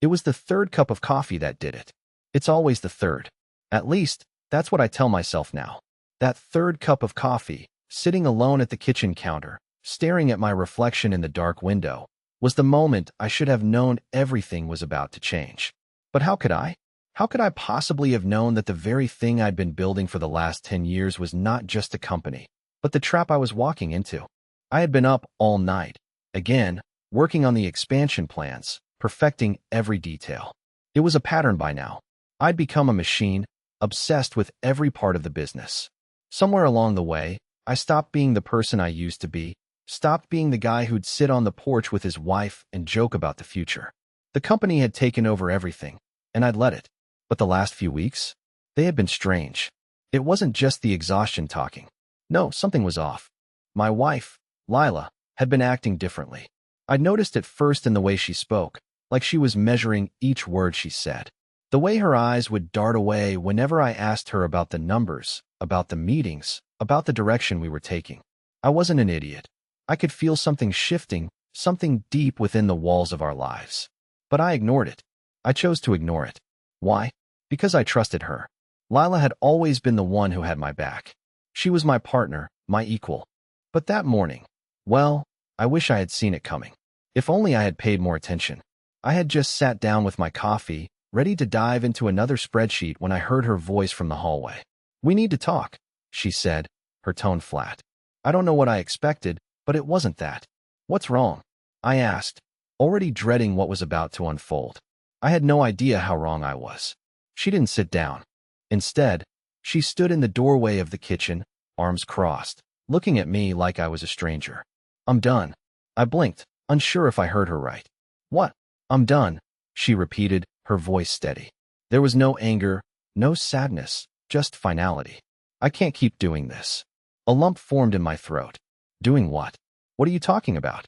It was the third cup of coffee that did it. It's always the third. At least, that's what I tell myself now. That third cup of coffee, sitting alone at the kitchen counter, staring at my reflection in the dark window, was the moment I should have known everything was about to change. But how could I? How could I possibly have known that the very thing I'd been building for the last 10 years was not just a company, but the trap I was walking into? I had been up all night, again, working on the expansion plans, perfecting every detail. It was a pattern by now. I'd become a machine, obsessed with every part of the business. Somewhere along the way, I stopped being the person I used to be, stopped being the guy who'd sit on the porch with his wife and joke about the future. The company had taken over everything, and I'd let it. But the last few weeks, they had been strange. It wasn't just the exhaustion talking. No, something was off. My wife, Lila, had been acting differently. I'd noticed it first in the way she spoke, like she was measuring each word she said. The way her eyes would dart away whenever I asked her about the numbers, about the meetings, about the direction we were taking. I wasn't an idiot. I could feel something shifting, something deep within the walls of our lives. But I ignored it. I chose to ignore it. Why? Because I trusted her. Lila had always been the one who had my back. She was my partner, my equal. But that morning, well, I wish I had seen it coming. If only I had paid more attention. I had just sat down with my coffee, ready to dive into another spreadsheet when I heard her voice from the hallway. "We need to talk," she said, her tone flat. I don't know what I expected, but it wasn't that. "What's wrong?" I asked, already dreading what was about to unfold. I had no idea how wrong I was. She didn't sit down. Instead, she stood in the doorway of the kitchen, arms crossed, looking at me like I was a stranger. "I'm done." I blinked, unsure if I heard her right. "What?" "I'm done," she repeated, her voice steady. There was no anger, no sadness, just finality. "I can't keep doing this." A lump formed in my throat. "Doing what? What are you talking about?"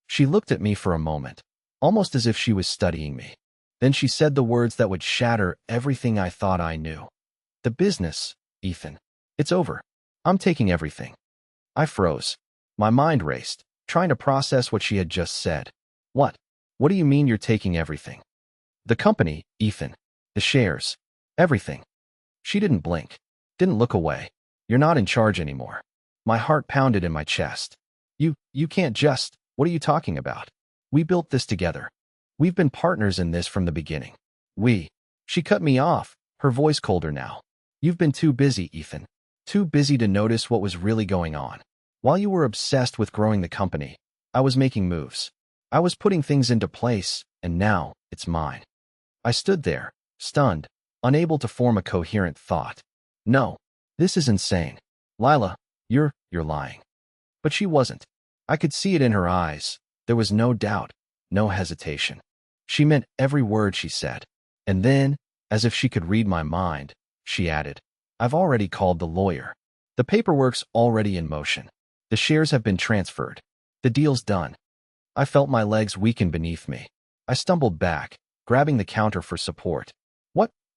She looked at me for a moment, almost as if she was studying me. Then she said the words that would shatter everything I thought I knew. "The business, Ethan. It's over. I'm taking everything." I froze. My mind raced, trying to process what she had just said. "What? What do you mean you're taking everything?" "The company, Ethan. The shares. Everything." She didn't blink, didn't look away. "You're not in charge anymore." My heart pounded in my chest. You can't just, what are you talking about? We built this together. We've been partners in this from the beginning. She cut me off, her voice colder now. "You've been too busy, Ethan. Too busy to notice what was really going on. While you were obsessed with growing the company, I was making moves. I was putting things into place, and now it's mine." I stood there, stunned, unable to form a coherent thought. "No, this is insane. Lila, you're lying." But she wasn't. I could see it in her eyes. There was no doubt, no hesitation. She meant every word she said. And then, as if she could read my mind, she added, "I've already called the lawyer. The paperwork's already in motion. The shares have been transferred. The deal's done." I felt my legs weaken beneath me. I stumbled back, grabbing the counter for support.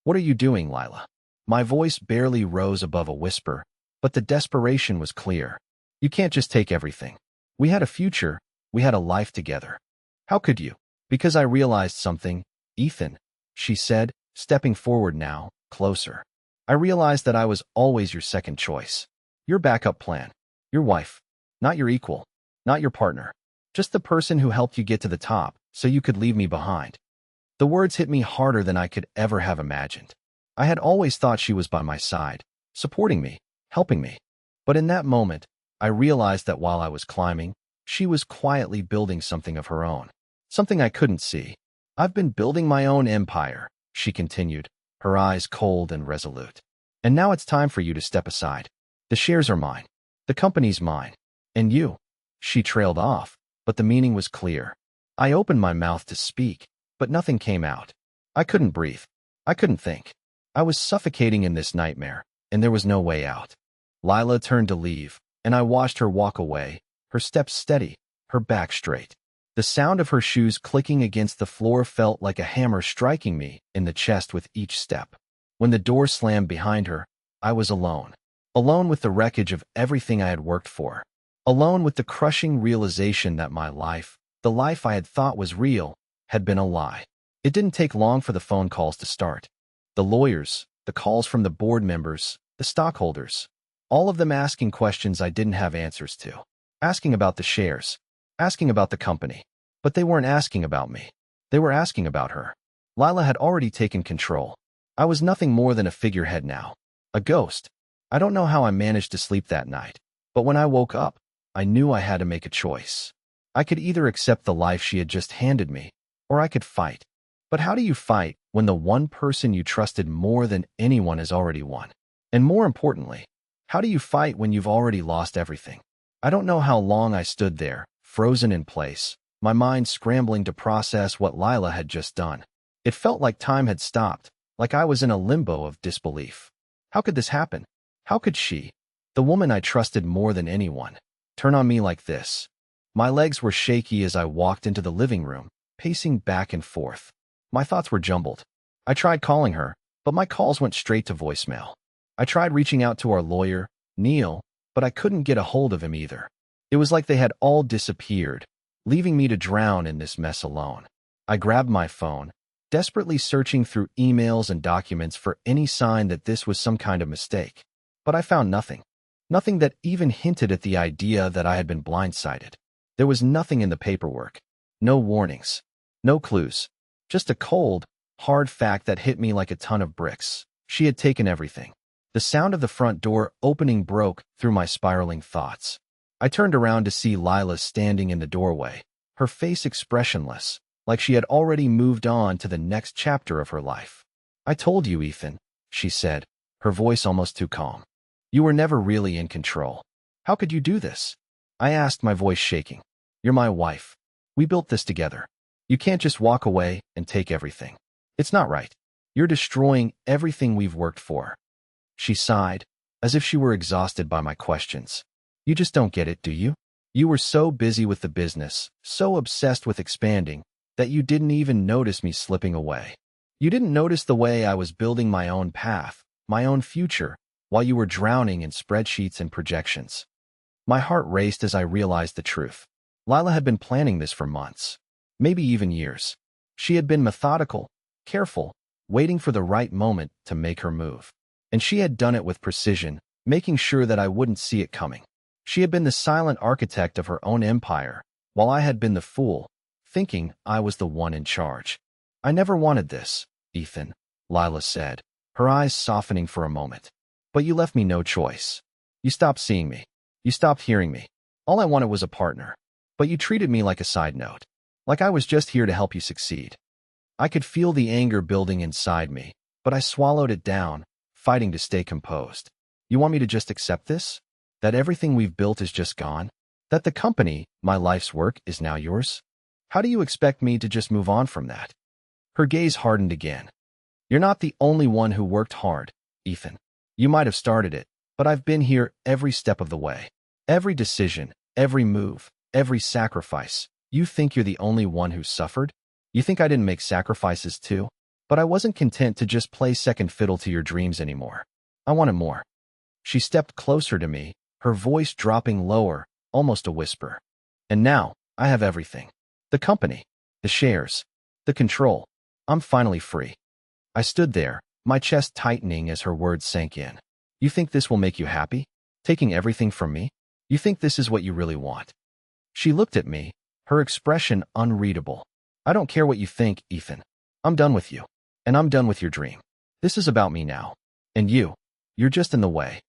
What are you doing, Lila?" My voice barely rose above a whisper, but the desperation was clear. "You can't just take everything. We had a future, we had a life together. How could you?" "Because I realized something, Ethan," she said, stepping forward now, closer. "I realized that I was always your second choice. Your backup plan. Your wife. Not your equal. Not your partner. Just the person who helped you get to the top so you could leave me behind." The words hit me harder than I could ever have imagined. I had always thought she was by my side, supporting me, helping me. But in that moment, I realized that while I was climbing, she was quietly building something of her own. Something I couldn't see. "I've been building my own empire," she continued, her eyes cold and resolute. "And now it's time for you to step aside. The shares are mine. The company's mine. And you." She trailed off, but the meaning was clear. I opened my mouth to speak, but nothing came out. I couldn't breathe. I couldn't think. I was suffocating in this nightmare, and there was no way out. Lila turned to leave, and I watched her walk away, her steps steady, her back straight. The sound of her shoes clicking against the floor felt like a hammer striking me in the chest with each step. When the door slammed behind her, I was alone. Alone with the wreckage of everything I had worked for. Alone with the crushing realization that my life, the life I had thought was real, had been a lie. It didn't take long for the phone calls to start. The lawyers, the calls from the board members, the stockholders, all of them asking questions I didn't have answers to. Asking about the shares, asking about the company. But they weren't asking about me. They were asking about her. Lila had already taken control. I was nothing more than a figurehead now. A ghost. I don't know how I managed to sleep that night. But when I woke up, I knew I had to make a choice. I could either accept the life she had just handed me, or I could fight. But how do you fight when the one person you trusted more than anyone has already won? And more importantly, how do you fight when you've already lost everything? I don't know how long I stood there, frozen in place, my mind scrambling to process what Lila had just done. It felt like time had stopped, like I was in a limbo of disbelief. How could this happen? How could she, the woman I trusted more than anyone, turn on me like this? My legs were shaky as I walked into the living room, pacing back and forth. My thoughts were jumbled. I tried calling her, but my calls went straight to voicemail. I tried reaching out to our lawyer, Neil, but I couldn't get a hold of him either. It was like they had all disappeared, leaving me to drown in this mess alone. I grabbed my phone, desperately searching through emails and documents for any sign that this was some kind of mistake. But I found nothing. Nothing that even hinted at the idea that I had been blindsided. There was nothing in the paperwork. No warnings. No clues. Just a cold, hard fact that hit me like a ton of bricks. She had taken everything. The sound of the front door opening broke through my spiraling thoughts. I turned around to see Lila standing in the doorway, her face expressionless, like she had already moved on to the next chapter of her life. "I told you, Ethan," she said, her voice almost too calm. "You were never really in control. How could you do this?" I asked, my voice shaking. "You're my wife. We built this together. You can't just walk away and take everything. It's not right. You're destroying everything we've worked for." She sighed, as if she were exhausted by my questions. "You just don't get it, do you? You were so busy with the business, so obsessed with expanding, that you didn't even notice me slipping away. You didn't notice the way I was building my own path, my own future, while you were drowning in spreadsheets and projections." My heart raced as I realized the truth. Lila had been planning this for months, maybe even years. She had been methodical, careful, waiting for the right moment to make her move. And she had done it with precision, making sure that I wouldn't see it coming. She had been the silent architect of her own empire, while I had been the fool, thinking I was the one in charge. "I never wanted this, Ethan," Lila said, her eyes softening for a moment. "But you left me no choice. You stopped seeing me. You stopped hearing me. All I wanted was a partner. But you treated me like a side note. Like I was just here to help you succeed." I could feel the anger building inside me, but I swallowed it down, fighting to stay composed. "You want me to just accept this? That everything we've built is just gone? That the company, my life's work, is now yours? How do you expect me to just move on from that?" Her gaze hardened again. "You're not the only one who worked hard, Ethan. You might have started it, but I've been here every step of the way. Every decision, every move, every sacrifice. You think you're the only one who suffered? You think I didn't make sacrifices too? But I wasn't content to just play second fiddle to your dreams anymore. I wanted more." She stepped closer to me, her voice dropping lower, almost a whisper. "And now, I have everything. The company, the shares, the control. I'm finally free." I stood there, my chest tightening as her words sank in. "You think this will make you happy? Taking everything from me? You think this is what you really want?" She looked at me, her expression unreadable. "I don't care what you think, Ethan. I'm done with you. And I'm done with your dream. This is about me now. And you're just in the way."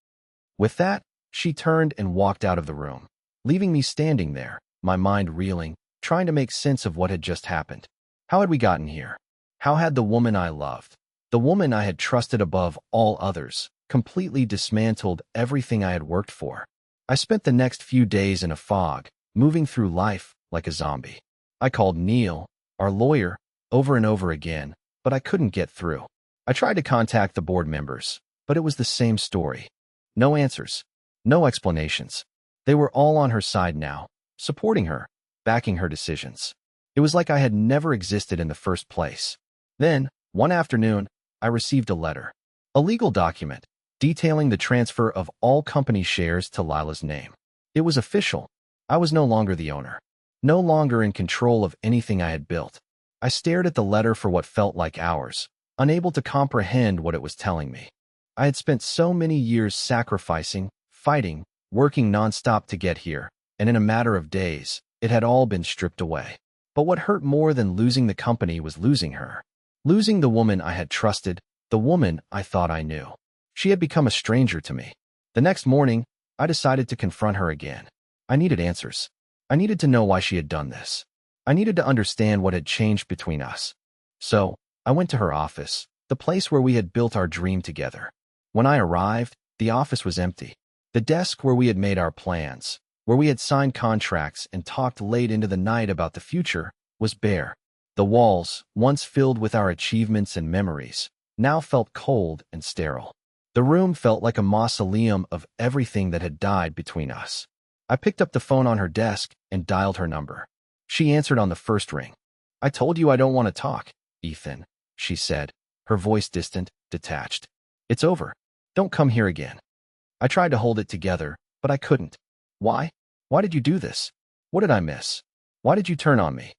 With that, she turned and walked out of the room, leaving me standing there, my mind reeling, trying to make sense of what had just happened. How had we gotten here? How had the woman I loved, the woman I had trusted above all others, completely dismantled everything I had worked for? I spent the next few days in a fog, moving through life like a zombie. I called Neil, our lawyer, over and over again, but I couldn't get through. I tried to contact the board members, but it was the same story. No answers. No explanations. They were all on her side now, supporting her, backing her decisions. It was like I had never existed in the first place. Then, one afternoon, I received a letter. A legal document, detailing the transfer of all company shares to Lila's name. It was official. I was no longer the owner. No longer in control of anything I had built. I stared at the letter for what felt like hours, unable to comprehend what it was telling me. I had spent so many years sacrificing, fighting, working nonstop to get here, and in a matter of days, it had all been stripped away. But what hurt more than losing the company was losing her. Losing the woman I had trusted, the woman I thought I knew. She had become a stranger to me. The next morning, I decided to confront her again. I needed answers. I needed to know why she had done this. I needed to understand what had changed between us. So, I went to her office, the place where we had built our dream together. When I arrived, the office was empty. The desk where we had made our plans, where we had signed contracts and talked late into the night about the future, was bare. The walls, once filled with our achievements and memories, now felt cold and sterile. The room felt like a mausoleum of everything that had died between us. I picked up the phone on her desk and dialed her number. She answered on the first ring. "I told you I don't want to talk, Ethan," she said, her voice distant, detached. "It's over. Don't come here again." I tried to hold it together, but I couldn't. Why? Why did you do this? What did I miss? Why did you turn on me?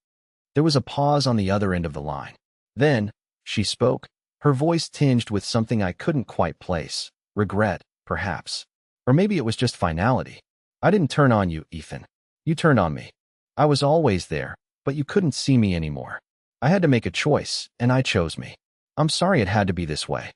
There was a pause on the other end of the line. Then, she spoke, her voice tinged with something I couldn't quite place. Regret, perhaps. Or maybe it was just finality. "I didn't turn on you, Ethan. You turned on me. I was always there, but you couldn't see me anymore. I had to make a choice, and I chose me. I'm sorry it had to be this way."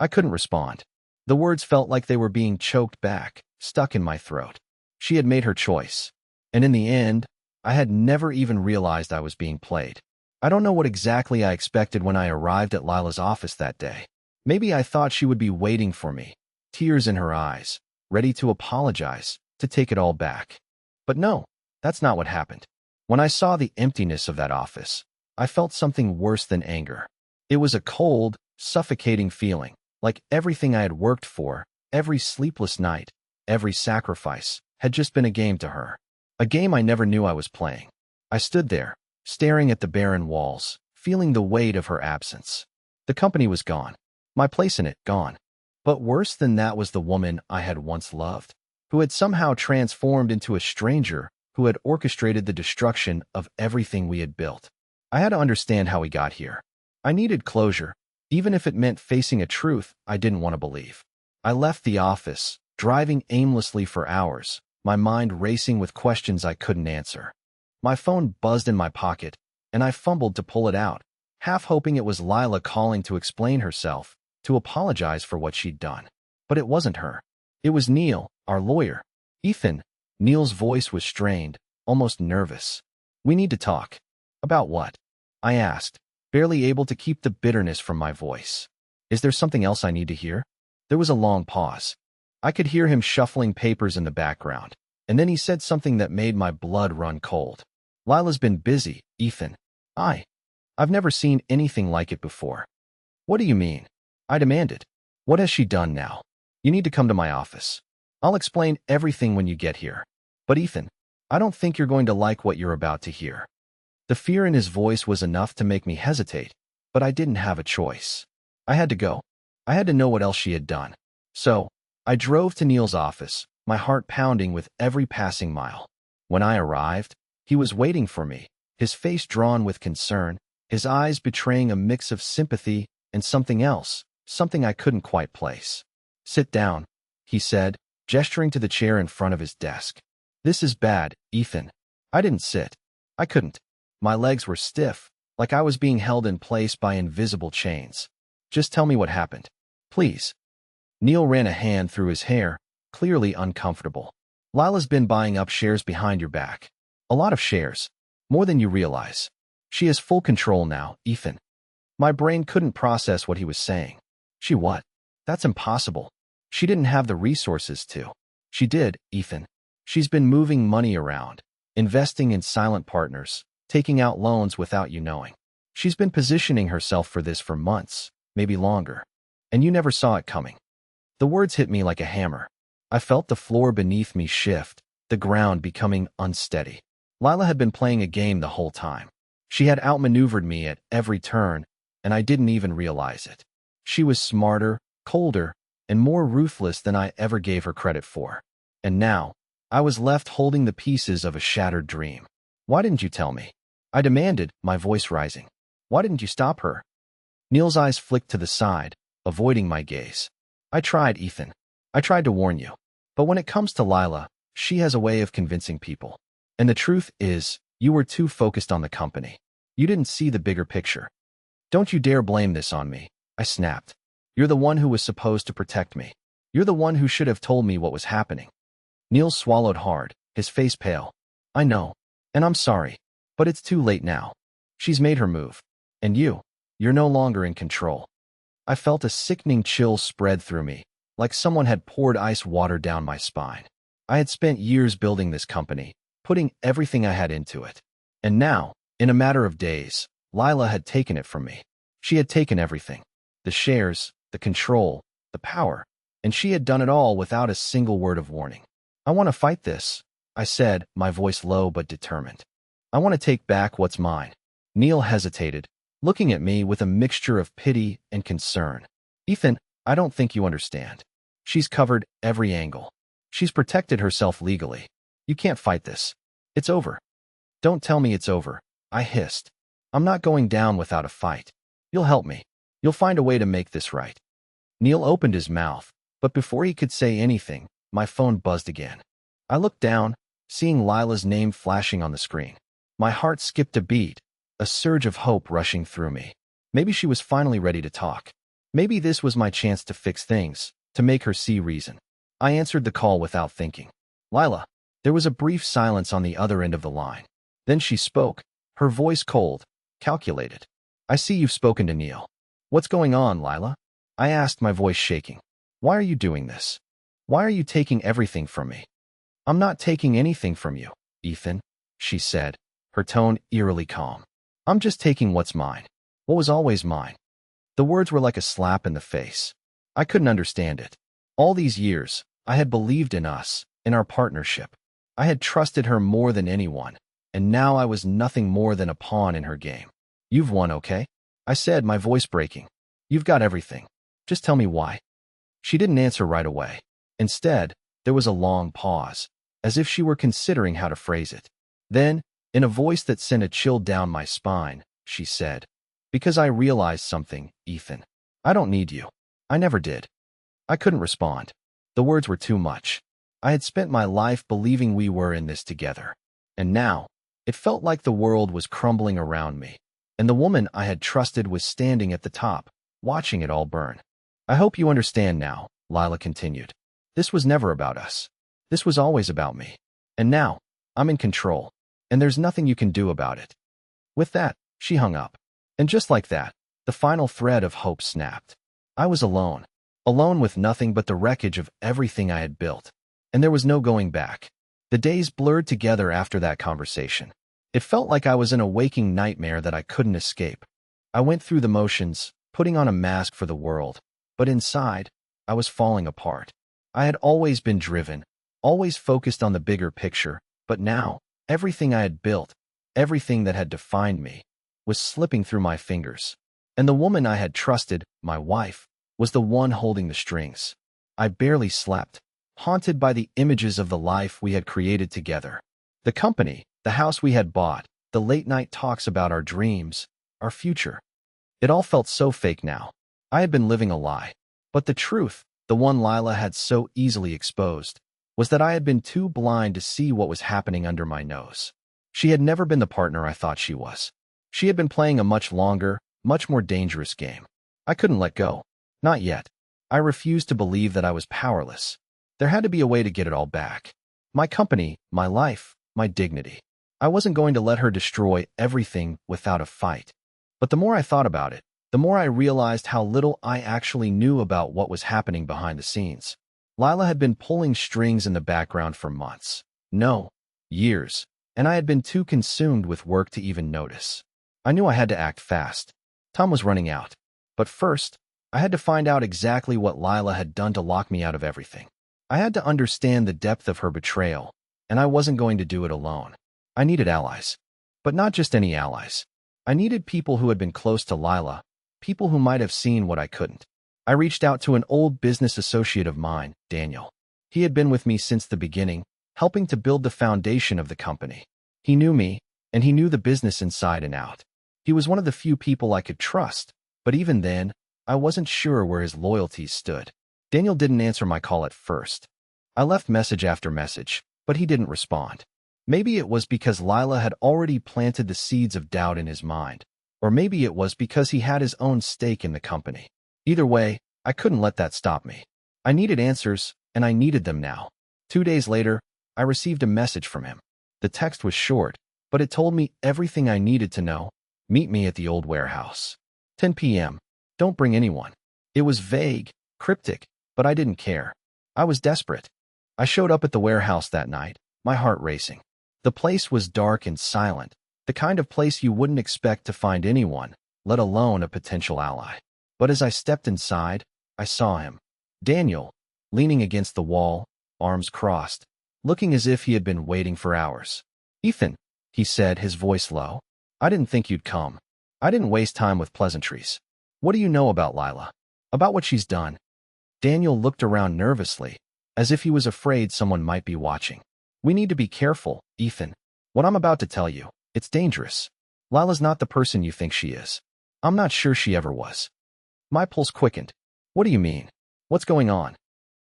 I couldn't respond. The words felt like they were being choked back, stuck in my throat. She had made her choice. And in the end, I had never even realized I was being played. I don't know what exactly I expected when I arrived at Lila's office that day. Maybe I thought she would be waiting for me, tears in her eyes, ready to apologize, to take it all back. But no, that's not what happened. When I saw the emptiness of that office, I felt something worse than anger. It was a cold, suffocating feeling, like everything I had worked for, every sleepless night, every sacrifice, had just been a game to her. A game I never knew I was playing. I stood there, staring at the barren walls, feeling the weight of her absence. The company was gone. My place in it, gone. But worse than that was the woman I had once loved, who had somehow transformed into a stranger who had orchestrated the destruction of everything we had built. I had to understand how we got here. I needed closure, even if it meant facing a truth I didn't want to believe. I left the office, driving aimlessly for hours, my mind racing with questions I couldn't answer. My phone buzzed in my pocket, and I fumbled to pull it out, half hoping it was Lila calling to explain herself, to apologize for what she'd done. But it wasn't her. It was Neil, our lawyer. "Ethan." Neil's voice was strained, almost nervous. "We need to talk." "About what?" I asked, barely able to keep the bitterness from my voice. "Is there something else I need to hear?" There was a long pause. I could hear him shuffling papers in the background, and then he said something that made my blood run cold. "Lila's been busy, Ethan." I've never seen anything like it before." "What do you mean?" I demanded. "What has she done now? You need to come to my office. I'll explain everything when you get here." "But Ethan, I don't think you're going to like what you're about to hear." The fear in his voice was enough to make me hesitate, but I didn't have a choice. I had to go. I had to know what else she had done. So, I drove to Neil's office, my heart pounding with every passing mile. When I arrived, he was waiting for me, his face drawn with concern, his eyes betraying a mix of sympathy and something else, something I couldn't quite place. "Sit down," he said, gesturing to the chair in front of his desk. "This is bad, Ethan." I didn't sit. I couldn't. My legs were stiff, like I was being held in place by invisible chains. "Just tell me what happened. Please." Neil ran a hand through his hair, clearly uncomfortable. "Lila's been buying up shares behind your back. A lot of shares. More than you realize. She has full control now, Ethan." My brain couldn't process what he was saying. "She what? That's impossible. She didn't have the resources to." "She did, Ethan. She's been moving money around, investing in silent partners, taking out loans without you knowing. She's been positioning herself for this for months, maybe longer. And you never saw it coming." The words hit me like a hammer. I felt the floor beneath me shift, the ground becoming unsteady. Lila had been playing a game the whole time. She had outmaneuvered me at every turn, and I didn't even realize it. She was smarter, colder, and more ruthless than I ever gave her credit for. And now, I was left holding the pieces of a shattered dream. "Why didn't you tell me?" I demanded, my voice rising. Why didn't you stop her? Neil's eyes flicked to the side, avoiding my gaze. I tried, Ethan. I tried to warn you. But when it comes to Lila, she has a way of convincing people. And the truth is, you were too focused on the company. You didn't see the bigger picture. Don't you dare blame this on me, I snapped. You're the one who was supposed to protect me. You're the one who should have told me what was happening. Neil swallowed hard, his face pale. I know. And I'm sorry. But it's too late now. She's made her move. And you're no longer in control. I felt a sickening chill spread through me, like someone had poured ice water down my spine. I had spent years building this company, putting everything I had into it. And now, in a matter of days, Lila had taken it from me. She had taken everything. The shares, the control, the power. And she had done it all without a single word of warning. I want to fight this, I said, my voice low but determined. I want to take back what's mine. Neil hesitated, looking at me with a mixture of pity and concern. Ethan, I don't think you understand. She's covered every angle. She's protected herself legally. You can't fight this. It's over. Don't tell me it's over, I hissed. I'm not going down without a fight. You'll help me. You'll find a way to make this right. Neil opened his mouth, but before he could say anything, my phone buzzed again. I looked down, seeing Lila's name flashing on the screen. My heart skipped a beat, a surge of hope rushing through me. Maybe she was finally ready to talk. Maybe this was my chance to fix things, to make her see reason. I answered the call without thinking. Lila. There was a brief silence on the other end of the line. Then she spoke, her voice cold, calculated. I see you've spoken to Neil. What's going on, Lila? I asked, my voice shaking. Why are you doing this? Why are you taking everything from me? I'm not taking anything from you, Ethan, she said, her tone eerily calm. I'm just taking what's mine. What was always mine. The words were like a slap in the face. I couldn't understand it. All these years, I had believed in us, in our partnership. I had trusted her more than anyone, and now I was nothing more than a pawn in her game. You've won, okay? I said, my voice breaking. You've got everything. Just tell me why. She didn't answer right away. Instead, there was a long pause, as if she were considering how to phrase it. Then, in a voice that sent a chill down my spine, she said, because I realized something, Ethan. I don't need you. I never did. I couldn't respond. The words were too much. I had spent my life believing we were in this together. And now, it felt like the world was crumbling around me, and the woman I had trusted was standing at the top, watching it all burn. I hope you understand now, Lila continued. This was never about us. This was always about me. And now, I'm in control, and there's nothing you can do about it. With that, she hung up. And just like that, the final thread of hope snapped. I was alone. Alone with nothing but the wreckage of everything I had built. And there was no going back. The days blurred together after that conversation. It felt like I was in a waking nightmare that I couldn't escape. I went through the motions, putting on a mask for the world. But inside, I was falling apart. I had always been driven, always focused on the bigger picture, but now, everything I had built, everything that had defined me, was slipping through my fingers. And the woman I had trusted, my wife, was the one holding the strings. I barely slept, haunted by the images of the life we had created together. The company, the house we had bought, the late-night talks about our dreams, our future. It all felt so fake now. I had been living a lie. But the truth, the one Lila had so easily exposed, was that I had been too blind to see what was happening under my nose. She had never been the partner I thought she was. She had been playing a much longer, much more dangerous game. I couldn't let go. Not yet. I refused to believe that I was powerless. There had to be a way to get it all back. My company, my life, my dignity. I wasn't going to let her destroy everything without a fight. But the more I thought about it, the more I realized how little I actually knew about what was happening behind the scenes. Lila had been pulling strings in the background for months. No, years. And I had been too consumed with work to even notice. I knew I had to act fast. Time was running out. But first, I had to find out exactly what Lila had done to lock me out of everything. I had to understand the depth of her betrayal, and I wasn't going to do it alone. I needed allies. But not just any allies. I needed people who had been close to Lila, people who might have seen what I couldn't. I reached out to an old business associate of mine, Daniel. He had been with me since the beginning, helping to build the foundation of the company. He knew me, and he knew the business inside and out. He was one of the few people I could trust, but even then, I wasn't sure where his loyalties stood. Daniel didn't answer my call at first. I left message after message, but he didn't respond. Maybe it was because Lila had already planted the seeds of doubt in his mind, or maybe it was because he had his own stake in the company. Either way, I couldn't let that stop me. I needed answers, and I needed them now. 2 days later, I received a message from him. The text was short, but it told me everything I needed to know. Meet me at the old warehouse. 10 p.m. Don't bring anyone. It was vague, cryptic, but I didn't care. I was desperate. I showed up at the warehouse that night, my heart racing. The place was dark and silent, the kind of place you wouldn't expect to find anyone, let alone a potential ally. But as I stepped inside, I saw him. Daniel, leaning against the wall, arms crossed, looking as if he had been waiting for hours. "Ethan," he said, his voice low. "I didn't think you'd come. I didn't waste time with pleasantries. What do you know about Lila? About what she's done?" Daniel looked around nervously, as if he was afraid someone might be watching. "We need to be careful, Ethan. What I'm about to tell you, it's dangerous. Lila's not the person you think she is. I'm not sure she ever was." My pulse quickened. "What do you mean? What's going on?"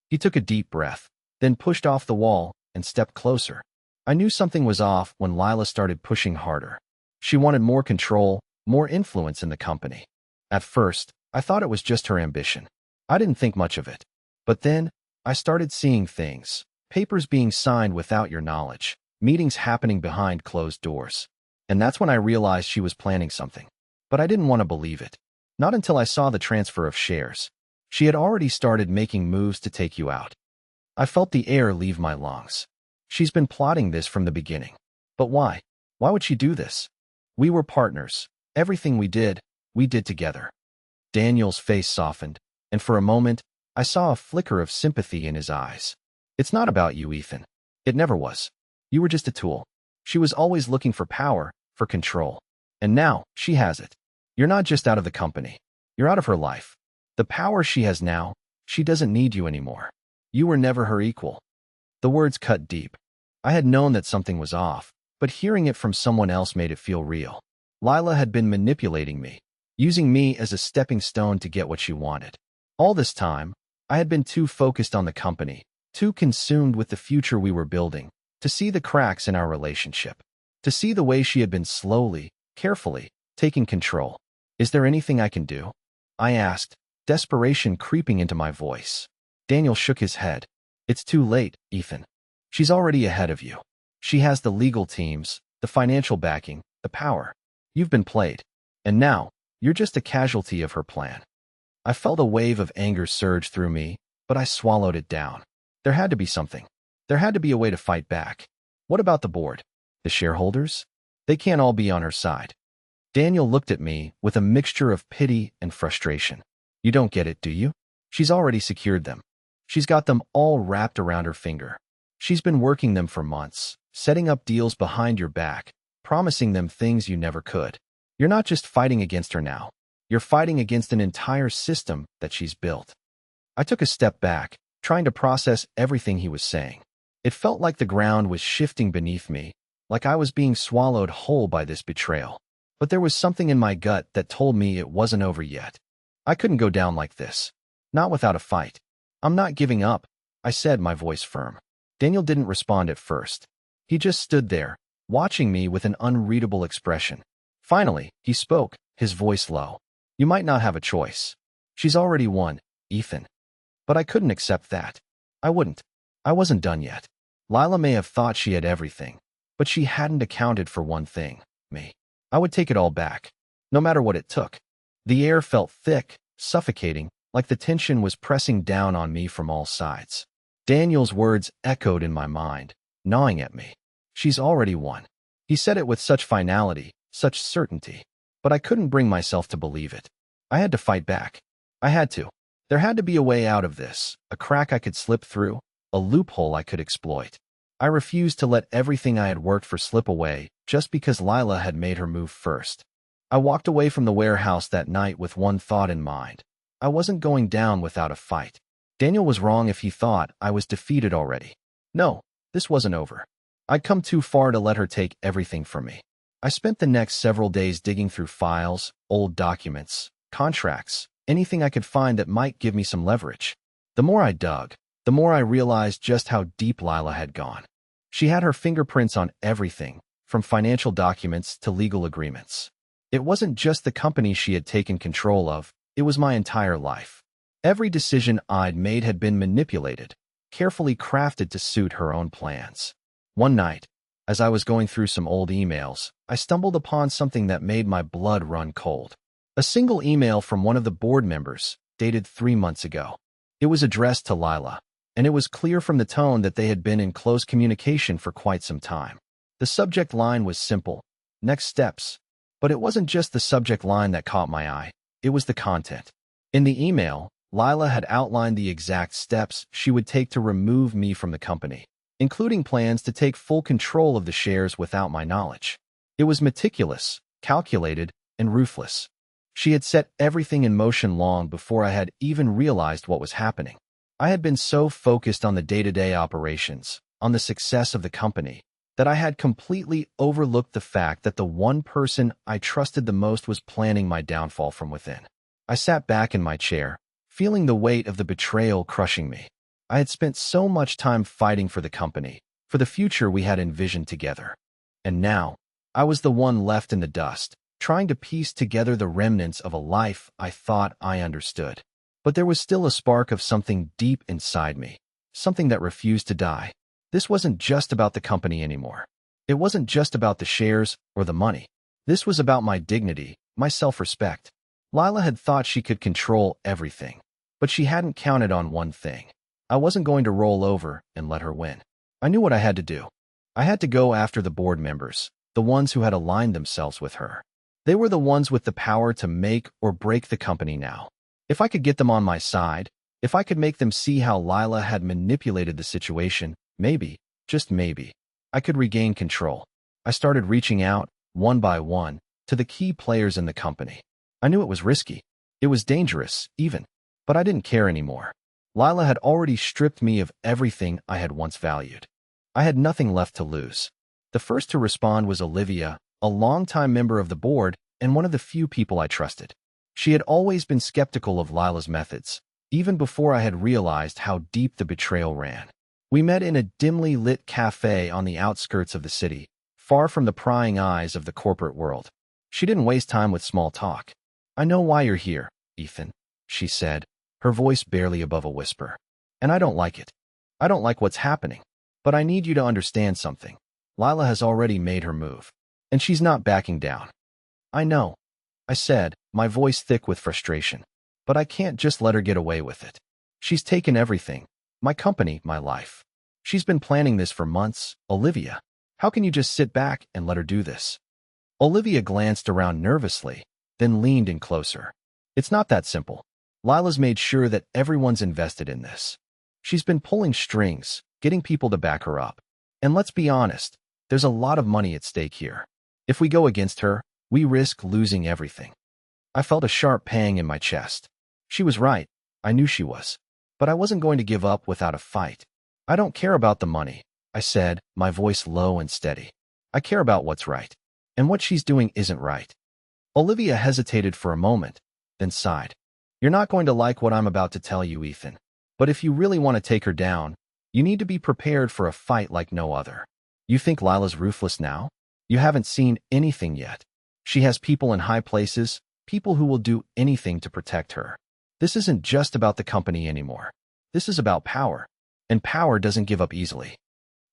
He took a deep breath, then pushed off the wall and stepped closer. I knew something was off when Lila started pushing harder. She wanted more control, more influence in the company. At first, I thought it was just her ambition. I didn't think much of it. But then, I started seeing things. Papers being signed without your knowledge. Meetings happening behind closed doors. And that's when I realized she was planning something. But I didn't want to believe it. Not until I saw the transfer of shares. She had already started making moves to take you out. I felt the air leave my lungs. She's been plotting this from the beginning. But why? Why would she do this? We were partners. Everything we did together. Daniel's face softened, and for a moment, I saw a flicker of sympathy in his eyes. "It's not about you, Ethan. It never was. You were just a tool. She was always looking for power, for control. And now, she has it. You're not just out of the company. You're out of her life. The power she has now, she doesn't need you anymore. You were never her equal." The words cut deep. I had known that something was off, but hearing it from someone else made it feel real. Lila had been manipulating me, using me as a stepping stone to get what she wanted. All this time, I had been too focused on the company, too consumed with the future we were building, to see the cracks in our relationship, to see the way she had been slowly, carefully, taking control. "Is there anything I can do?" I asked, desperation creeping into my voice. Daniel shook his head. "It's too late, Ethan. She's already ahead of you. She has the legal teams, the financial backing, the power. You've been played. And now, you're just a casualty of her plan." I felt a wave of anger surge through me, but I swallowed it down. There had to be something. There had to be a way to fight back. What about the board? The shareholders? They can't all be on her side. Daniel looked at me with a mixture of pity and frustration. "You don't get it, do you? She's already secured them. She's got them all wrapped around her finger. She's been working them for months, setting up deals behind your back, promising them things you never could. You're not just fighting against her now. You're fighting against an entire system that she's built." I took a step back, trying to process everything he was saying. It felt like the ground was shifting beneath me, like I was being swallowed whole by this betrayal. But there was something in my gut that told me it wasn't over yet. I couldn't go down like this. Not without a fight. "I'm not giving up," I said, my voice firm. Daniel didn't respond at first. He just stood there, watching me with an unreadable expression. Finally, he spoke, his voice low. "You might not have a choice. She's already won, Ethan." But I couldn't accept that. I wouldn't. I wasn't done yet. Lila may have thought she had everything, but she hadn't accounted for one thing, me. I would take it all back, no matter what it took. The air felt thick, suffocating, like the tension was pressing down on me from all sides. Daniel's words echoed in my mind, gnawing at me. "She's already won." He said it with such finality, such certainty. But I couldn't bring myself to believe it. I had to fight back. I had to. There had to be a way out of this, a crack I could slip through, a loophole I could exploit. I refused to let everything I had worked for slip away just because Lila had made her move first. I walked away from the warehouse that night with one thought in mind. I wasn't going down without a fight. Daniel was wrong if he thought I was defeated already. No, this wasn't over. I'd come too far to let her take everything from me. I spent the next several days digging through files, old documents, contracts, anything I could find that might give me some leverage. The more I dug, the more I realized just how deep Lila had gone. She had her fingerprints on everything, from financial documents to legal agreements. It wasn't just the company she had taken control of, it was my entire life. Every decision I'd made had been manipulated, carefully crafted to suit her own plans. One night, as I was going through some old emails, I stumbled upon something that made my blood run cold. A single email from one of the board members, dated 3 months ago. It was addressed to Lila, and it was clear from the tone that they had been in close communication for quite some time. The subject line was simple: next steps. But it wasn't just the subject line that caught my eye, it was the content. In the email, Lila had outlined the exact steps she would take to remove me from the company, including plans to take full control of the shares without my knowledge. It was meticulous, calculated, and ruthless. She had set everything in motion long before I had even realized what was happening. I had been so focused on the day-to-day operations, on the success of the company, that I had completely overlooked the fact that the one person I trusted the most was planning my downfall from within. I sat back in my chair, feeling the weight of the betrayal crushing me. I had spent so much time fighting for the company, for the future we had envisioned together. And now, I was the one left in the dust, trying to piece together the remnants of a life I thought I understood. But there was still a spark of something deep inside me, something that refused to die. This wasn't just about the company anymore. It wasn't just about the shares or the money. This was about my dignity, my self-respect. Lila had thought she could control everything, but she hadn't counted on one thing. I wasn't going to roll over and let her win. I knew what I had to do. I had to go after the board members, the ones who had aligned themselves with her. They were the ones with the power to make or break the company now. If I could get them on my side, if I could make them see how Lila had manipulated the situation, maybe, just maybe, I could regain control. I started reaching out, one by one, to the key players in the company. I knew it was risky. It was dangerous, even. But I didn't care anymore. Lila had already stripped me of everything I had once valued. I had nothing left to lose. The first to respond was Olivia, a longtime member of the board and one of the few people I trusted. She had always been skeptical of Lila's methods, even before I had realized how deep the betrayal ran. We met in a dimly lit cafe on the outskirts of the city, far from the prying eyes of the corporate world. She didn't waste time with small talk. "I know why you're here, Ethan," she said, her voice barely above a whisper. "And I don't like it. I don't like what's happening. But I need you to understand something. Lila has already made her move, and she's not backing down." "I know," I said, my voice thick with frustration. "But I can't just let her get away with it. She's taken everything. My company, my life. She's been planning this for months. Olivia, how can you just sit back and let her do this?" Olivia glanced around nervously, then leaned in closer. "It's not that simple. Lila's made sure that everyone's invested in this. She's been pulling strings, getting people to back her up. And let's be honest, there's a lot of money at stake here. If we go against her, we risk losing everything." I felt a sharp pang in my chest. She was right. I knew she was. But I wasn't going to give up without a fight. "I don't care about the money," I said, my voice low and steady. "I care about what's right. And what she's doing isn't right." Olivia hesitated for a moment, then sighed. "You're not going to like what I'm about to tell you, Ethan. But if you really want to take her down, you need to be prepared for a fight like no other. You think Lila's ruthless now? You haven't seen anything yet. She has people in high places, people who will do anything to protect her. This isn't just about the company anymore. This is about power. And power doesn't give up easily."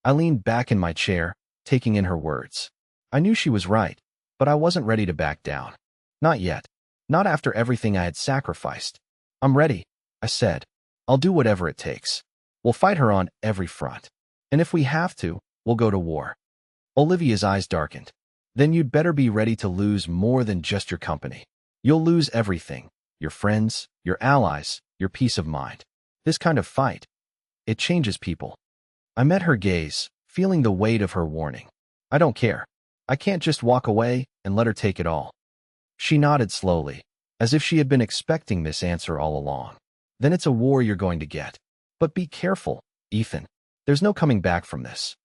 I leaned back in my chair, taking in her words. I knew she was right, but I wasn't ready to back down. Not yet. Not after everything I had sacrificed. "I'm ready," I said. "I'll do whatever it takes. We'll fight her on every front. And if we have to, we'll go to war." Olivia's eyes darkened. "Then you'd better be ready to lose more than just your company. You'll lose everything. Your friends, your allies, your peace of mind. This kind of fight, it changes people." I met her gaze, feeling the weight of her warning. "I don't care. I can't just walk away and let her take it all." She nodded slowly, as if she had been expecting this answer all along. "Then it's a war you're going to get. But be careful, Ethan. There's no coming back from this."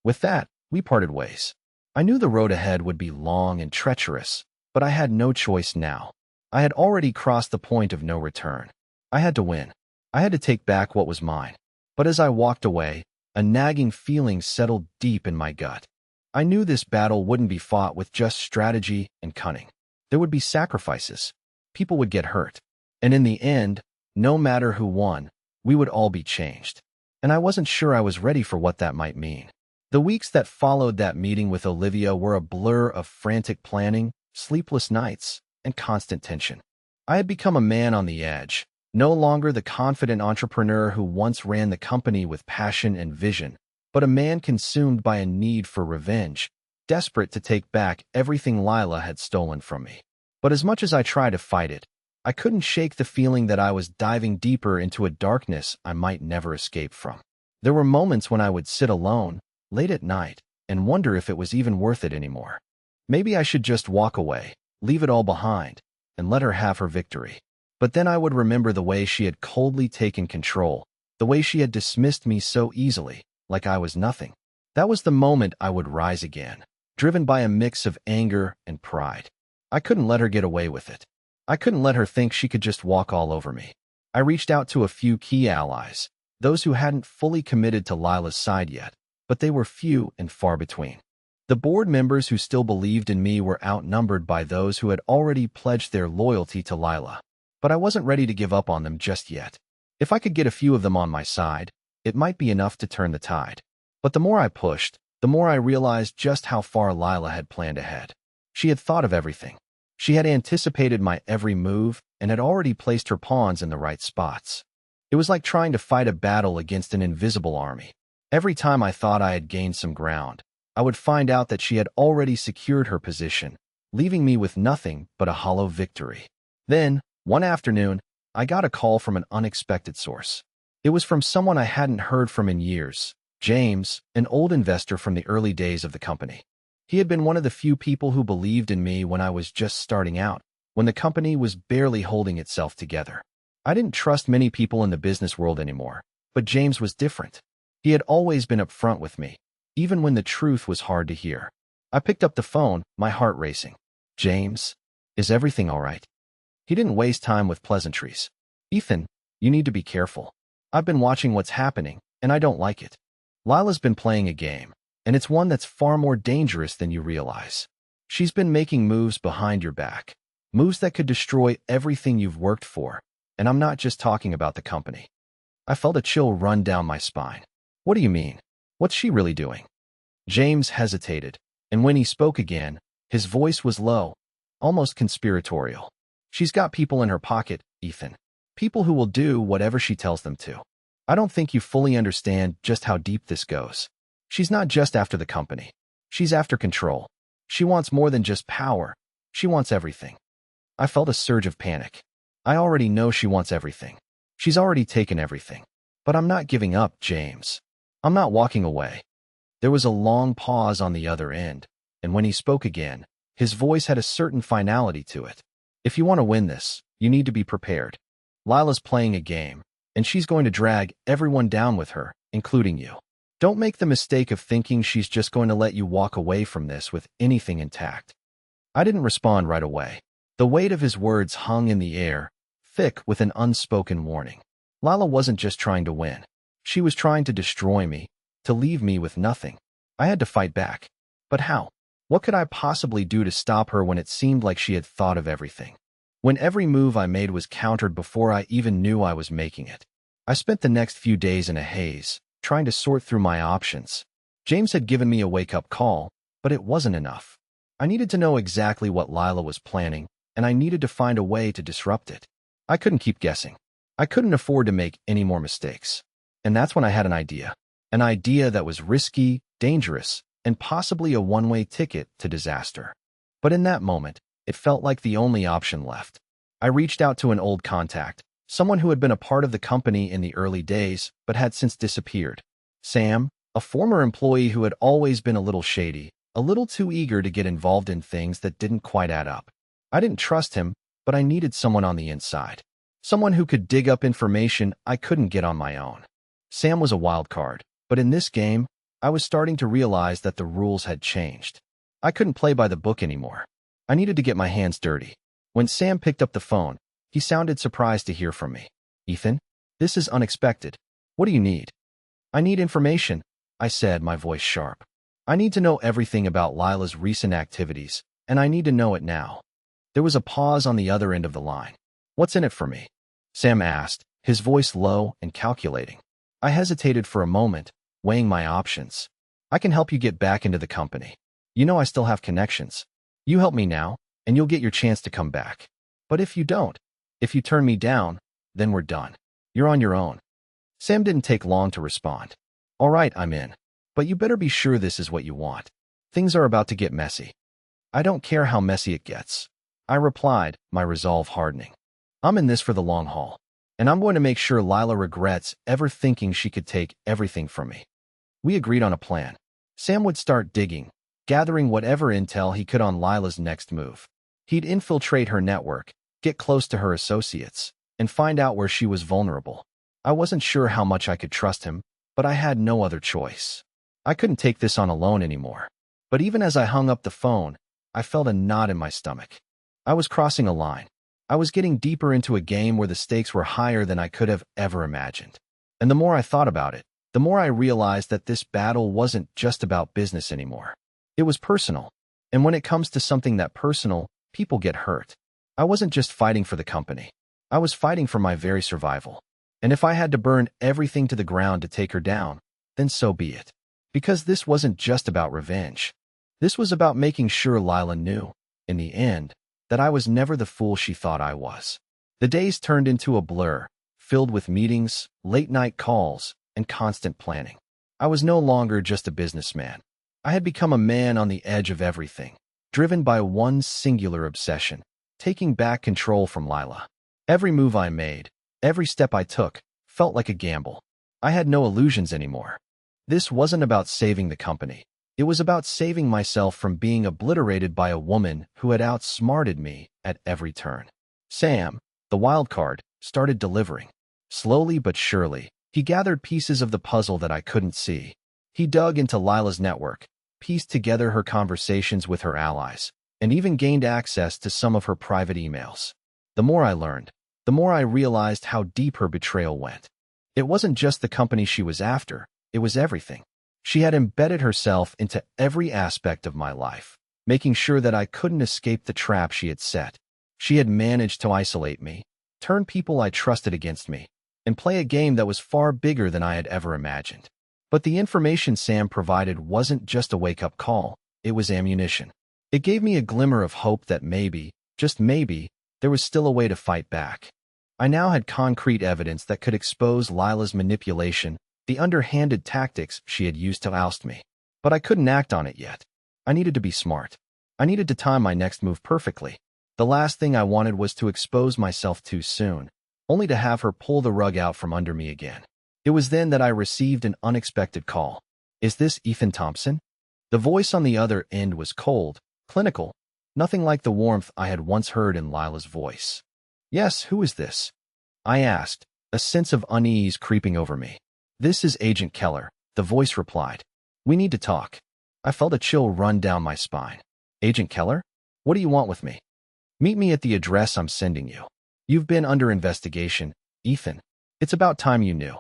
With that, we parted ways. I knew the road ahead would be long and treacherous, but I had no choice now. I had already crossed the point of no return. I had to win. I had to take back what was mine. But as I walked away, a nagging feeling settled deep in my gut. I knew this battle wouldn't be fought with just strategy and cunning. There would be sacrifices. People would get hurt. And in the end, no matter who won, we would all be changed. And I wasn't sure I was ready for what that might mean. The weeks that followed that meeting with Olivia were a blur of frantic planning, sleepless nights, and constant tension. I had become a man on the edge, no longer the confident entrepreneur who once ran the company with passion and vision, but a man consumed by a need for revenge, desperate to take back everything Lila had stolen from me. But as much as I tried to fight it, I couldn't shake the feeling that I was diving deeper into a darkness I might never escape from. There were moments when I would sit alone, late at night, and wonder if it was even worth it anymore. Maybe I should just walk away, leave it all behind, and let her have her victory. But then I would remember the way she had coldly taken control, the way she had dismissed me so easily, like I was nothing. That was the moment I would rise again, driven by a mix of anger and pride. I couldn't let her get away with it. I couldn't let her think she could just walk all over me. I reached out to a few key allies, those who hadn't fully committed to Lila's side yet, but they were few and far between. The board members who still believed in me were outnumbered by those who had already pledged their loyalty to Lila. But I wasn't ready to give up on them just yet. If I could get a few of them on my side, it might be enough to turn the tide. But the more I pushed, the more I realized just how far Lila had planned ahead. She had thought of everything. She had anticipated my every move and had already placed her pawns in the right spots. It was like trying to fight a battle against an invisible army. Every time I thought I had gained some ground, I would find out that she had already secured her position, leaving me with nothing but a hollow victory. Then, one afternoon, I got a call from an unexpected source. It was from someone I hadn't heard from in years, James, an old investor from the early days of the company. He had been one of the few people who believed in me when I was just starting out, when the company was barely holding itself together. I didn't trust many people in the business world anymore, but James was different. He had always been upfront with me, even when the truth was hard to hear. I picked up the phone, my heart racing. "James, is everything all right?" He didn't waste time with pleasantries. "Ethan, you need to be careful. I've been watching what's happening, and I don't like it. Lila's been playing a game, and it's one that's far more dangerous than you realize. She's been making moves behind your back, moves that could destroy everything you've worked for, and I'm not just talking about the company." I felt a chill run down my spine. "What do you mean? What's she really doing?" James hesitated, and when he spoke again, his voice was low, almost conspiratorial. "She's got people in her pocket, Ethan. People who will do whatever she tells them to. I don't think you fully understand just how deep this goes. She's not just after the company. She's after control. She wants more than just power. She wants everything." I felt a surge of panic. I already know she wants everything. She's already taken everything. But I'm not giving up, James. I'm not walking away. There was a long pause on the other end, and when he spoke again, his voice had a certain finality to it. "If you want to win this, you need to be prepared. Lila's playing a game, and she's going to drag everyone down with her, including you. Don't make the mistake of thinking she's just going to let you walk away from this with anything intact." I didn't respond right away. The weight of his words hung in the air, thick with an unspoken warning. Lila wasn't just trying to win. She was trying to destroy me, to leave me with nothing. I had to fight back. But how? What could I possibly do to stop her when it seemed like she had thought of everything? When every move I made was countered before I even knew I was making it. I spent the next few days in a haze, trying to sort through my options. James had given me a wake-up call, but it wasn't enough. I needed to know exactly what Lila was planning, and I needed to find a way to disrupt it. I couldn't keep guessing. I couldn't afford to make any more mistakes. And that's when I had an idea. An idea that was risky, dangerous, and possibly a one-way ticket to disaster. But in that moment, it felt like the only option left. I reached out to an old contact, someone who had been a part of the company in the early days but had since disappeared. Sam, a former employee who had always been a little shady, a little too eager to get involved in things that didn't quite add up. I didn't trust him, but I needed someone on the inside. Someone who could dig up information I couldn't get on my own. Sam was a wild card, but in this game, I was starting to realize that the rules had changed. I couldn't play by the book anymore. I needed to get my hands dirty. When Sam picked up the phone, he sounded surprised to hear from me. Ethan, this is unexpected. What do you need? I need information, I said, my voice sharp. I need to know everything about Lila's recent activities, and I need to know it now. There was a pause on the other end of the line. What's in it for me? Sam asked, his voice low and calculating. I hesitated for a moment, weighing my options. I can help you get back into the company. You know I still have connections. You help me now, and you'll get your chance to come back. But if you don't, if you turn me down, then we're done. You're on your own. Sam didn't take long to respond. All right, I'm in. But you better be sure this is what you want. Things are about to get messy. I don't care how messy it gets, I replied, my resolve hardening. I'm in this for the long haul, and I'm going to make sure Lila regrets ever thinking she could take everything from me. We agreed on a plan. Sam would start digging, gathering whatever intel he could on Lila's next move. He'd infiltrate her network, get close to her associates, and find out where she was vulnerable. I wasn't sure how much I could trust him, but I had no other choice. I couldn't take this on alone anymore. But even as I hung up the phone, I felt a knot in my stomach. I was crossing a line. I was getting deeper into a game where the stakes were higher than I could have ever imagined. And the more I thought about it, the more I realized that this battle wasn't just about business anymore. It was personal. And when it comes to something that personal, people get hurt. I wasn't just fighting for the company. I was fighting for my very survival. And if I had to burn everything to the ground to take her down, then so be it. Because this wasn't just about revenge. This was about making sure Lila knew, in the end, that I was never the fool she thought I was. The days turned into a blur, filled with meetings, late-night calls, and constant planning. I was no longer just a businessman. I had become a man on the edge of everything, driven by one singular obsession, taking back control from Lila. Every move I made, every step I took, felt like a gamble. I had no illusions anymore. This wasn't about saving the company. It was about saving myself from being obliterated by a woman who had outsmarted me at every turn. Sam, the wild card, started delivering. Slowly but surely, he gathered pieces of the puzzle that I couldn't see. He dug into Lila's network, pieced together her conversations with her allies, and even gained access to some of her private emails. The more I learned, the more I realized how deep her betrayal went. It wasn't just the company she was after, it was everything. She had embedded herself into every aspect of my life, making sure that I couldn't escape the trap she had set. She had managed to isolate me, turn people I trusted against me, and play a game that was far bigger than I had ever imagined. But the information Sam provided wasn't just a wake-up call, it was ammunition. It gave me a glimmer of hope that maybe, just maybe, there was still a way to fight back. I now had concrete evidence that could expose Lila's manipulation, the underhanded tactics she had used to oust me. But I couldn't act on it yet. I needed to be smart. I needed to time my next move perfectly. The last thing I wanted was to expose myself too soon, only to have her pull the rug out from under me again. It was then that I received an unexpected call. Is this Ethan Thompson? The voice on the other end was cold, clinical, nothing like the warmth I had once heard in Lila's voice. Yes, who is this? I asked, a sense of unease creeping over me. This is Agent Keller, the voice replied. We need to talk. I felt a chill run down my spine. Agent Keller? What do you want with me? Meet me at the address I'm sending you. You've been under investigation, Ethan. It's about time you knew.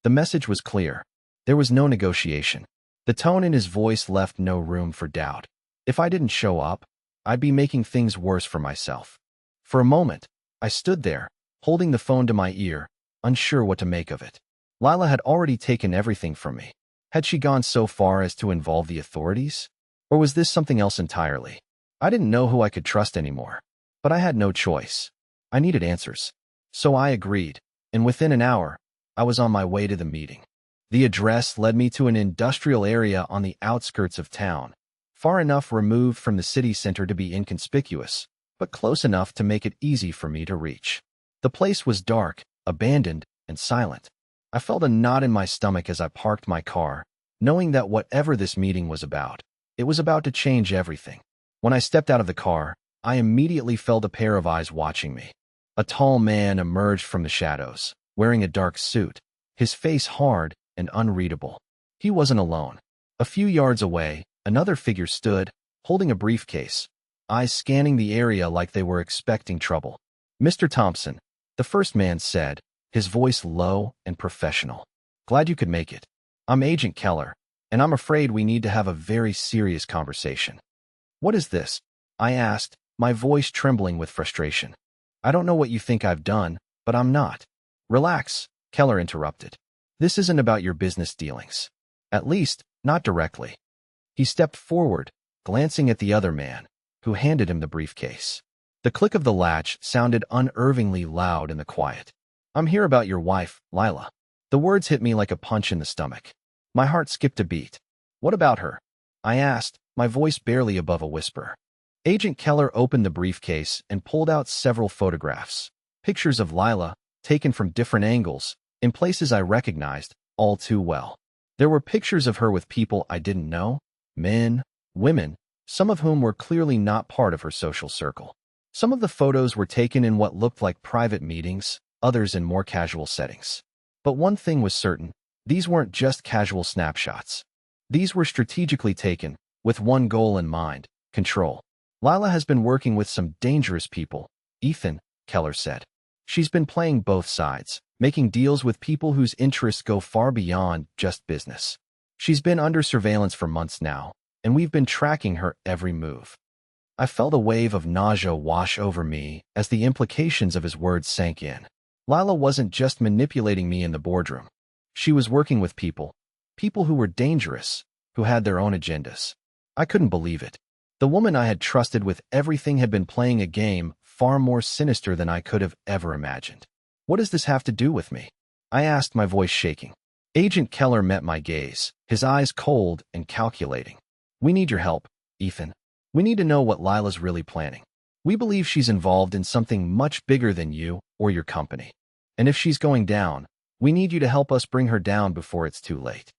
The message was clear. There was no negotiation. The tone in his voice left no room for doubt. If I didn't show up, I'd be making things worse for myself. For a moment, I stood there, holding the phone to my ear, unsure what to make of it. Lila had already taken everything from me. Had she gone so far as to involve the authorities? Or was this something else entirely? I didn't know who I could trust anymore. But I had no choice. I needed answers. So I agreed, and within an hour, I was on my way to the meeting. The address led me to an industrial area on the outskirts of town, far enough removed from the city center to be inconspicuous, but close enough to make it easy for me to reach. The place was dark, abandoned, and silent. I felt a knot in my stomach as I parked my car, knowing that whatever this meeting was about, it was about to change everything. When I stepped out of the car, I immediately felt a pair of eyes watching me. A tall man emerged from the shadows, wearing a dark suit, his face hard and unreadable. He wasn't alone. A few yards away, another figure stood, holding a briefcase, eyes scanning the area like they were expecting trouble. "Mr. Thompson," the first man said, his voice low and professional. "Glad you could make it. I'm Agent Keller, and I'm afraid we need to have a very serious conversation." "What is this?" I asked, my voice trembling with frustration. "I don't know what you think I've done, but I'm not." "Relax," Keller interrupted. "This isn't about your business dealings. At least, not directly." He stepped forward, glancing at the other man, who handed him the briefcase. The click of the latch sounded unnervingly loud in the quiet. "I'm here about your wife, Lila." The words hit me like a punch in the stomach. My heart skipped a beat. "What about her?" I asked, my voice barely above a whisper. Agent Keller opened the briefcase and pulled out several photographs. Pictures of Lila, taken from different angles, in places I recognized all too well. There were pictures of her with people I didn't know, men, women, some of whom were clearly not part of her social circle. Some of the photos were taken in what looked like private meetings, others in more casual settings. But one thing was certain, these weren't just casual snapshots. These were strategically taken, with one goal in mind: control. "Lila has been working with some dangerous people," Ethan, Keller said. "She's been playing both sides, making deals with people whose interests go far beyond just business. She's been under surveillance for months now, and we've been tracking her every move." I felt a wave of nausea wash over me as the implications of his words sank in. Lila wasn't just manipulating me in the boardroom. She was working with people who were dangerous, who had their own agendas. I couldn't believe it. The woman I had trusted with everything had been playing a game far more sinister than I could have ever imagined. "What does this have to do with me?" I asked, my voice shaking. Agent Keller met my gaze, his eyes cold and calculating. "We need your help, Ethan. We need to know what Lila's really planning. We believe she's involved in something much bigger than you or your company. And if she's going down, we need you to help us bring her down before it's too late."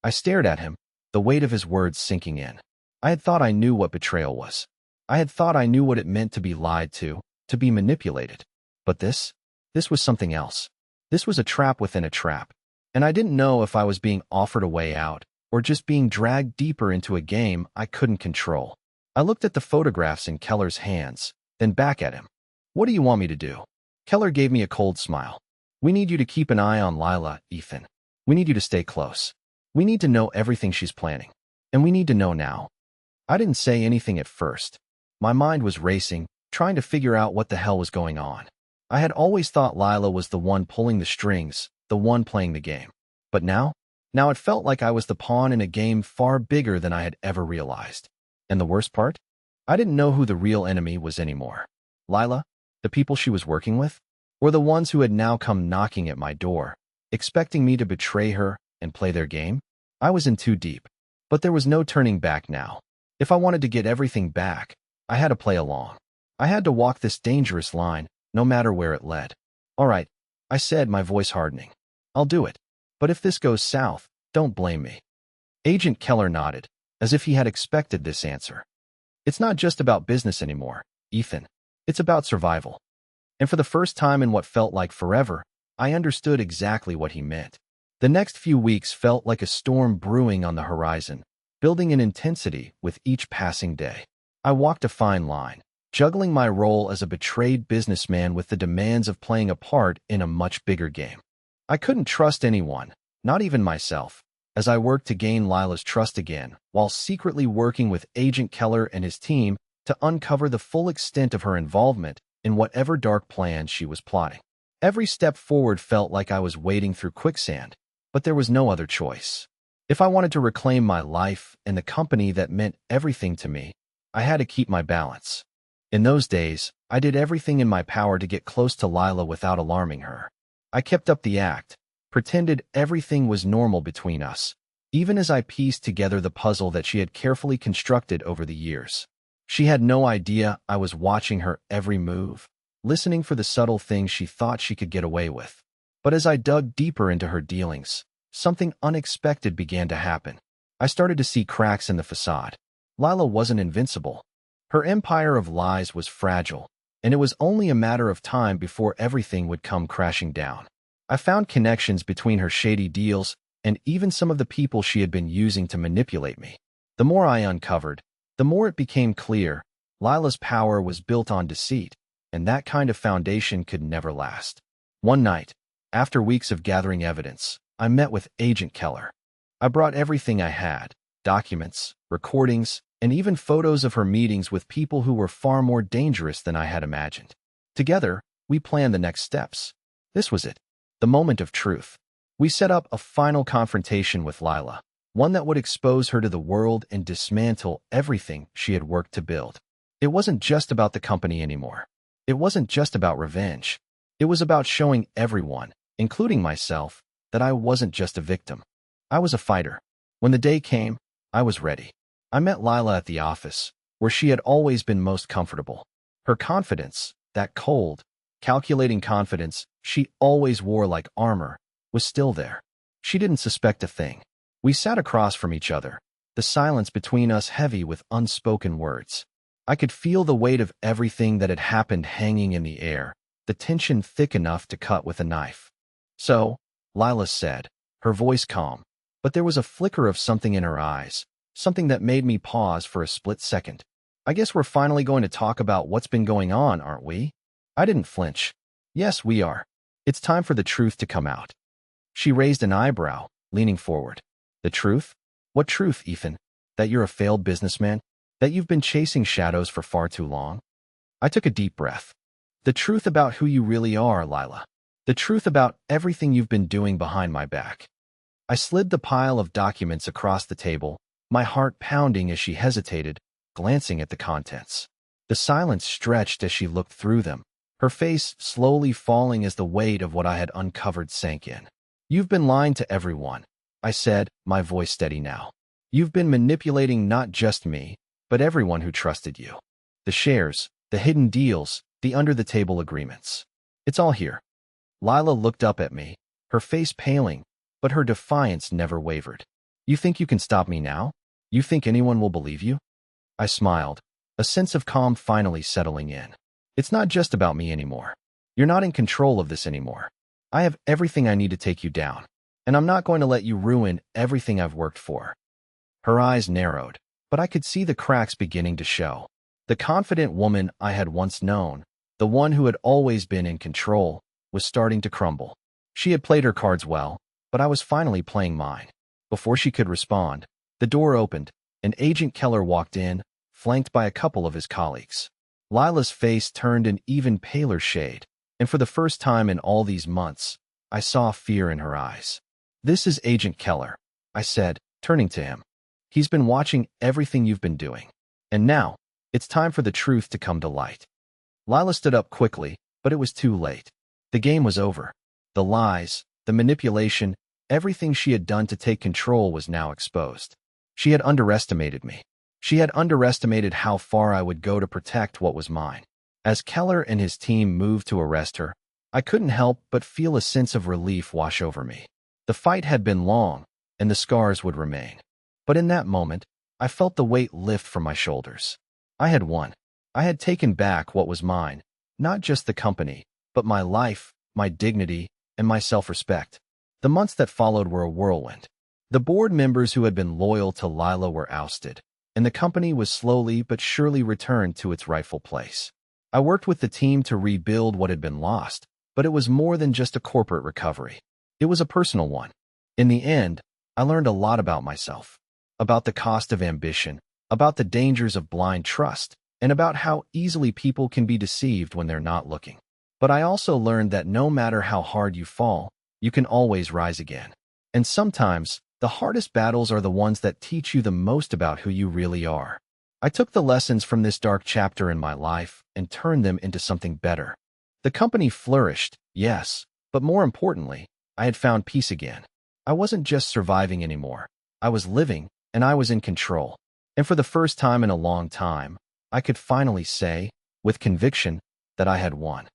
I stared at him, the weight of his words sinking in. I had thought I knew what betrayal was. I had thought I knew what it meant to be lied to be manipulated. But this was something else. This was a trap within a trap. And I didn't know if I was being offered a way out or just being dragged deeper into a game I couldn't control. I looked at the photographs in Keller's hands, then back at him. "What do you want me to do?" Keller gave me a cold smile. "We need you to keep an eye on Lila, Ethan. We need you to stay close. We need to know everything she's planning. And we need to know now." I didn't say anything at first. My mind was racing, trying to figure out what the hell was going on. I had always thought Lila was the one pulling the strings, the one playing the game. But now it felt like I was the pawn in a game far bigger than I had ever realized. And the worst part? I didn't know who the real enemy was anymore. Lila, the people she was working with, or the ones who had now come knocking at my door, expecting me to betray her and play their game? I was in too deep. But there was no turning back now. If I wanted to get everything back, I had to play along. I had to walk this dangerous line, no matter where it led. "All right," I said, my voice hardening. "I'll do it. But if this goes south, don't blame me." Agent Keller nodded, as if he had expected this answer. "It's not just about business anymore, Ethan. It's about survival." And for the first time in what felt like forever, I understood exactly what he meant. The next few weeks felt like a storm brewing on the horizon, building in intensity with each passing day. I walked a fine line, juggling my role as a betrayed businessman with the demands of playing a part in a much bigger game. I couldn't trust anyone, not even myself, as I worked to gain Lila's trust again, while secretly working with Agent Keller and his team to uncover the full extent of her involvement in whatever dark plans she was plotting. Every step forward felt like I was wading through quicksand, but there was no other choice. If I wanted to reclaim my life and the company that meant everything to me, I had to keep my balance. In those days, I did everything in my power to get close to Lila without alarming her. I kept up the act, pretended everything was normal between us, even as I pieced together the puzzle that she had carefully constructed over the years. She had no idea I was watching her every move, listening for the subtle things she thought she could get away with. But as I dug deeper into her dealings, something unexpected began to happen. I started to see cracks in the facade. Lila wasn't invincible. Her empire of lies was fragile, and it was only a matter of time before everything would come crashing down. I found connections between her shady deals and even some of the people she had been using to manipulate me. The more I uncovered, The more it became clear, Lila's power was built on deceit, and that kind of foundation could never last. One night, after weeks of gathering evidence, I met with Agent Keller. I brought everything I had: documents, recordings, and even photos of her meetings with people who were far more dangerous than I had imagined. Together, we planned the next steps. This was it, the moment of truth. We set up a final confrontation with Lila, one that would expose her to the world and dismantle everything she had worked to build. It wasn't just about the company anymore. It wasn't just about revenge. It was about showing everyone, including myself, that I wasn't just a victim. I was a fighter. When the day came, I was ready. I met Lila at the office, where she had always been most comfortable. Her confidence, that cold, calculating confidence she always wore like armor, was still there. She didn't suspect a thing. We sat across from each other, the silence between us heavy with unspoken words. I could feel the weight of everything that had happened hanging in the air, the tension thick enough to cut with a knife. "So," Lila said, her voice calm, but there was a flicker of something in her eyes, something that made me pause for a split second. "I guess we're finally going to talk about what's been going on, aren't we?" I didn't flinch. "Yes, we are. It's time for the truth to come out." She raised an eyebrow, leaning forward. "The truth? What truth, Ethan? That you're a failed businessman? That you've been chasing shadows for far too long?" I took a deep breath. "The truth about who you really are, Lila. The truth about everything you've been doing behind my back." I slid the pile of documents across the table, my heart pounding as she hesitated, glancing at the contents. The silence stretched as she looked through them, her face slowly falling as the weight of what I had uncovered sank in. "You've been lying to everyone," I said, my voice steady now. "You've been manipulating not just me, but everyone who trusted you. The shares, the hidden deals, the under-the-table agreements. It's all here." Lila looked up at me, her face paling, but her defiance never wavered. "You think you can stop me now? You think anyone will believe you?" I smiled, a sense of calm finally settling in. "It's not just about me anymore. You're not in control of this anymore. I have everything I need to take you down, and I'm not going to let you ruin everything I've worked for." Her eyes narrowed, but I could see the cracks beginning to show. The confident woman I had once known, the one who had always been in control, was starting to crumble. She had played her cards well, but I was finally playing mine. Before she could respond, the door opened, and Agent Keller walked in, flanked by a couple of his colleagues. Lila's face turned an even paler shade, and for the first time in all these months, I saw fear in her eyes. "This is Agent Keller," I said, turning to him. "He's been watching everything you've been doing. And now, it's time for the truth to come to light." Lila stood up quickly, but it was too late. The game was over. The lies, the manipulation, everything she had done to take control was now exposed. She had underestimated me. She had underestimated how far I would go to protect what was mine. As Keller and his team moved to arrest her, I couldn't help but feel a sense of relief wash over me. The fight had been long, and the scars would remain. But in that moment, I felt the weight lift from my shoulders. I had won. I had taken back what was mine, not just the company, but my life, my dignity, and my self-respect. The months that followed were a whirlwind. The board members who had been loyal to Lila were ousted, and the company was slowly but surely returned to its rightful place. I worked with the team to rebuild what had been lost, but it was more than just a corporate recovery. It was a personal one. In the end, I learned a lot about myself, about the cost of ambition, about the dangers of blind trust, and about how easily people can be deceived when they're not looking. But I also learned that no matter how hard you fall, you can always rise again. And sometimes, the hardest battles are the ones that teach you the most about who you really are. I took the lessons from this dark chapter in my life and turned them into something better. The company flourished, yes, but more importantly, I had found peace again. I wasn't just surviving anymore. I was living, and I was in control. And for the first time in a long time, I could finally say, with conviction, that I had won.